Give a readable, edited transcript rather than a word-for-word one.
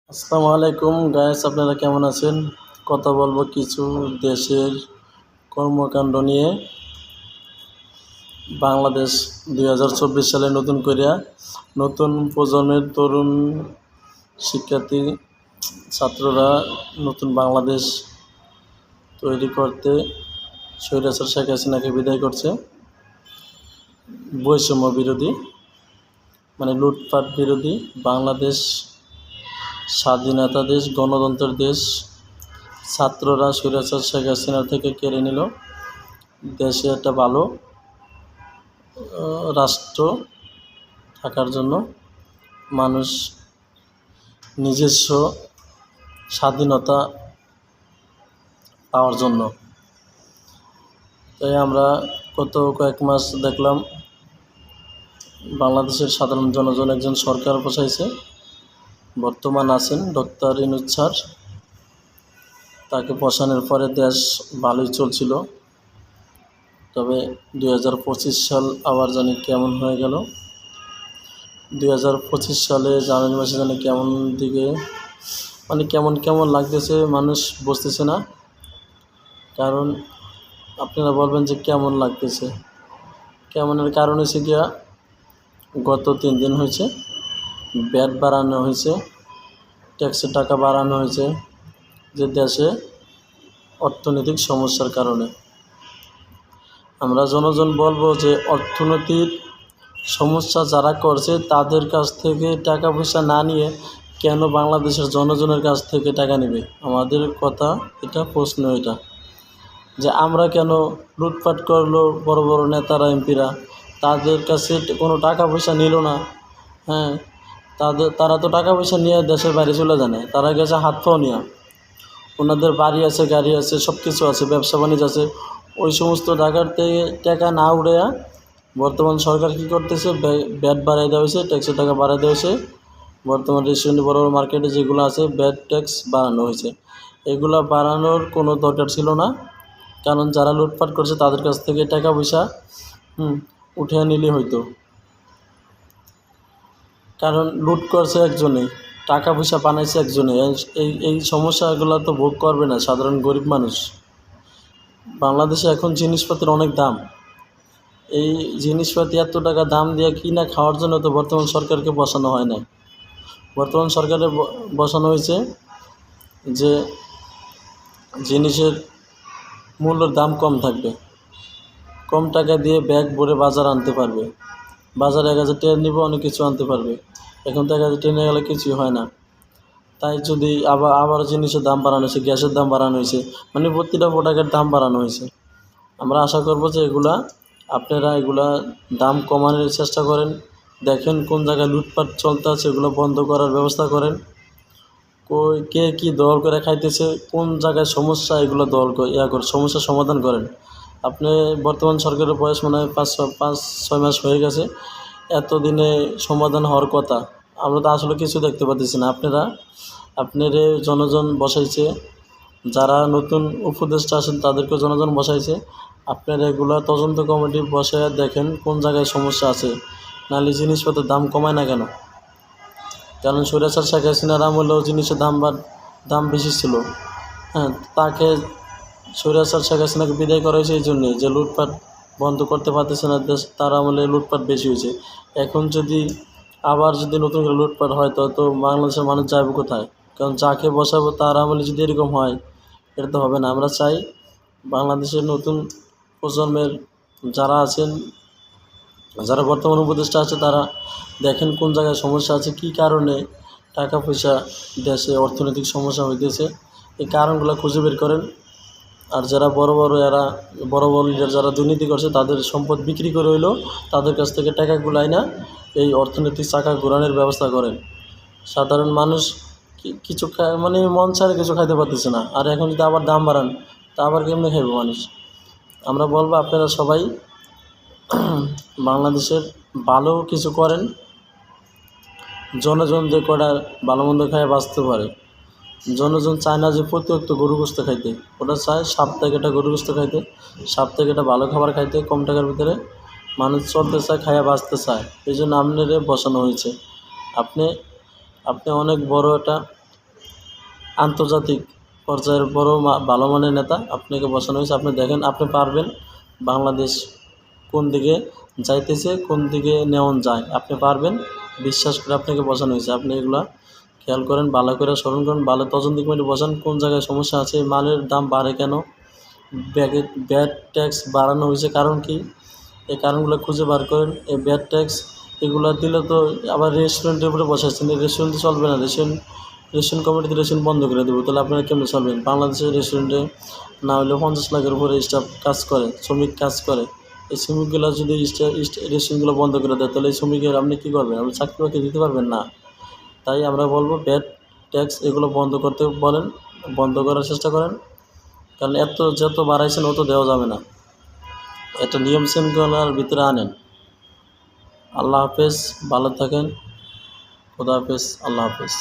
আসসালামু আলাইকুম গাইস, আপনারা কেমন আছেন? কথা বলবো কিছু দেশের কর্মকাণ্ড নিয়ে। বাংলাদেশ 2024 সালে নতুন প্রজন্মের তরুণ শিক্ষার্থী ছাত্ররা নতুন বাংলাদেশ তৈরি করতে স্বৈরাচার শেখ হাসিনাকে বিদায় করছে। বৈষম্য বিরোধী মানে লুটপাট বিরোধী বাংলাদেশ স্বাধীনতা দেশ, গণতন্ত্রের দেশ। ছাত্ররা স্বৈরাচার শেখ হাসিনা থেকে কেড়ে নিল দেশে একটা ভালো রাষ্ট্র থাকার জন্য, মানুষ নিজস্ব স্বাধীনতা পাওয়ার জন্য। তাই আমরা কয়েক মাস দেখলাম বাংলাদেশের সাধারণ জনগণ একজন সরকার বসাইছে, বর্তমান আছেন ডক্টর ইউনূস স্যার। তাকে বসানোর পরে দেশ ভালোই চলছিল, তবে 2025 সাল আবার জানি কেমন হয়ে গেল। 2025 সালে জানুয়ারি মাসে জানি কেমন দিকে কেমন লাগতেছে, মানুষ বুঝতেছে না। কারণ আপনারা বলবেন যে কেমন লাগতেছে, কেমনের কারণ হচ্ছে গিয়া গত 3 দিন হয়েছে ব্যাট বাড়ানো হয়েছে, ট্যাক্সের টাকা বাড়ানো হয়েছে, যে দেশে অর্থনৈতিক সমস্যার কারণে। আমরা জনগণ বলবো যে অর্থনৈতিক সমস্যা যারা করছে তাদের কাছ থেকে টাকা পয়সা না নিয়ে কেন বাংলাদেশের জনগণের কাছ থেকে টাকা নেবে? আমাদের কথা এটা, প্রশ্ন এটা, যে আমরা কেন লুটপাট করলো বড় বড় নেতারা, এমপিরা, তাদের কাছে কোনো টাকা পয়সা নিল না। হ্যাঁ, তারা তো টাকা পয়সা নিয়ে দেশের বাইরে চলে যায় না, তারা গেছে হাত পাও নিয়ে। ওনাদের বাড়ি আছে, গাড়ি আছে, সব কিছু আছে, ব্যবসা বাণিজ্য আছে। ওই সমস্ত টাকার থেকে টাকা না উড়ে বর্তমান সরকার কী করতেছে? ব্যাট বাড়াই দেওয়া হয়েছে, ট্যাক্সের টাকা বাড়াই দেওয়া হয়েছে। বর্তমান রেস্টুরেন্ট, বড় বড় মার্কেটে যেগুলো আছে ব্যাট ট্যাক্স বাড়ানো হয়েছে। এগুলো বাড়ানোর কোনো দরকার ছিল না, কারণ যারা লুটপাট করছে তাদের কাছ থেকে টাকা পয়সা উঠে নিলে হইতো। কারণ লুট করছে একজনেই, টাকা পয়সা বানাইছে একজনে। এই সমস্যাগুলো তো ভোগ করবে না সাধারণ গরিব মানুষ। বাংলাদেশে এখন জিনিসপত্রের অনেক দাম। এই জিনিসপাতি এত টাকা দাম দিয়ে কিনা খাওয়ার জন্য তো বর্তমান সরকারকে বসানো হয় না। বর্তমান সরকারে বসানো হয়েছে যে জিনিসের মূল্যের দাম কম থাকবে, কম টাকা দিয়ে ব্যাগ ভরে বাজার আনতে পারবে। বাজারে 1000 টাকা নিবে, অনেক কিছু আনতে পারবে। এখন তো 1000 টাকা নিয়ে গেলে কিছুই হয় না। তাই যদি আবার জিনিসের দাম বাড়ানো হয়েছে, গ্যাসের দাম বাড়ানো হয়েছে, মানে প্রতিটা প্রোডাক্টের দাম বাড়ানো হয়েছে। আমরা আশা করব যে আপনারা দাম কমানোর চেষ্টা করেন। দেখেন কোন জায়গায় লুটপাট চলতে আছে, এগুলো বন্ধ করার ব্যবস্থা করেন। কে কী দল করে খাইতেছে, কোন জায়গায় সমস্যা, এগুলো সমস্যার সমাধান করেন। আপনি বর্তমান সরকারের বয়স মনে হয় 5-6 মাস হয়ে গেছে, এতদিনে সমাধান হওয়ার কথা। আমরা তো আসলে কিছু দেখতে পাচ্ছি না। আপনারা জনগণ বসাইছে, যারা নতুন উপদেষ্টা আছেন তাদেরকেও জনগণ বসাইছে। আপনারা এগুলা তদন্ত কমিটি বসায় দেখেন কোন জায়গায় সমস্যা আছে, নাহলে জিনিসপত্রের দাম কমায় না কেন? কারণ স্বৈরাচার শেখ হাসিনার আমলেও জিনিসের দাম বেশি ছিল। হ্যাঁ, তাকে স্বৈরাচার শেখ হাসিনাকে বিদায় করা হয়েছে এই জন্যে যে লুটপাট বন্ধ করতে পারতেছে না দেশ, তার আমলে লুটপাট বেশি হয়েছে। এখন আবার যদি নতুন করে লুটপাট হয় তো বাংলাদেশের মানুষ যাবে কোথায়? কারণ যাকে বসাবো তার আমলে যদি এরকম হয়, এটা তো হবে না। আমরা চাই বাংলাদেশের নতুন প্রজন্মের যারা আছেন, যারা বর্তমান উপদেষ্টা আছে, তারা দেখেন কোন জায়গায় সমস্যা আছে, কী কারণে টাকা পয়সা দেশে অর্থনৈতিক সমস্যা হইতেছে, এই কারণগুলো খুঁজে বের করেন। আর যারা বড় বড় লিডার যারা দুর্নীতি করছে, তাদের সম্পদ বিক্রি করে হইলেও তাদের কাছ থেকে টাকা গুলাই না এই অর্থনৈতিক চাকা ঘোরানোর ব্যবস্থা করেন। সাধারণ মানুষ কিছু মন ছাড়া কিছু খাইতে পারতেছে না, আর এখন যদি আবার দাম বাড়ান তা আবার কেমনি খাইব মানুষ? আমরা বলবো আপনারা সবাই বাংলাদেশের ভালো কিছু করেন, জনগণ যে কটা ভালো মন্দ খায় বাঁচতে পারে। জনগণ চায় না যে প্রত্যেকটা গরু গোস্ত খাইতে, ওটা চায় সপ্তাহে একটা গরু গোস্ত খাইতে, সপ্তাহে একটা ভালো খাবার খাইতে, কম টাকার ভিতরে মানুষ চলতে চায়, খাইয়া বাঁচতে চায়। এই জন্য আপনারে বসানো হয়েছে। আপনি অনেক বড় একটা আন্তর্জাতিক পর্যায়ের বড় ভালো মানের নেতা আপনাকে বসানো হয়েছে। আপনি দেখেন, আপনি পারবেন। বাংলাদেশ কোন দিকে যাইতেছে, কোন দিকে নেওয়া যায়, আপনি পারবেন। বিশ্বাস করে আপনাকে বসানো হয়েছে। আপনি এগুলা খেয়াল করেন, ভালো করে স্মরণ করেন, ভালো তদন্ত কমিটি বসান, কোন জায়গায় সমস্যা আছে, মালের দাম বাড়ে কেন, ব্যাট ট্যাক্স বাড়ানো হয়েছে কারণ কি, এই কারণগুলো খুঁজে বার করেন। এই ব্যাট ট্যাক্স এগুলো দিলে তো আবার রেস্টুরেন্টের উপরে বসাচ্ছেন, এই রেস্টুরেন্টে চলবে না। রেস্টুরেন্ট কমিটিতে রেস্টুরেন্ট বন্ধ করে দেবো, তাহলে আপনারা কেমনে চলবেন? বাংলাদেশের রেস্টুরেন্টে না হলেও 50 লাখের উপরে স্টাফ কাজ করে, শ্রমিক কাজ করে। এই শ্রমিকগুলো যদি রেস্টুরেন্টগুলো বন্ধ করে দেয়, তাহলে এই শ্রমিকের আপনি কী করবেন? আপনি চাকরি বাকরি দিতে পারবেন না। তাই আমরা বলবো ব্যাট ট্যাক্স এগুলো বন্ধ করতে বলেন, বন্ধ করার চেষ্টা করেন। কারণ যত বাড়াইছেন অত দেওয়া যাবে না। একটা নিয়ম শৃঙ্খলার ভিতরে আনেন। আল্লাহ হাফেজ, ভালো থাকেন। খোদা হাফেজ, আল্লাহ হাফেজ।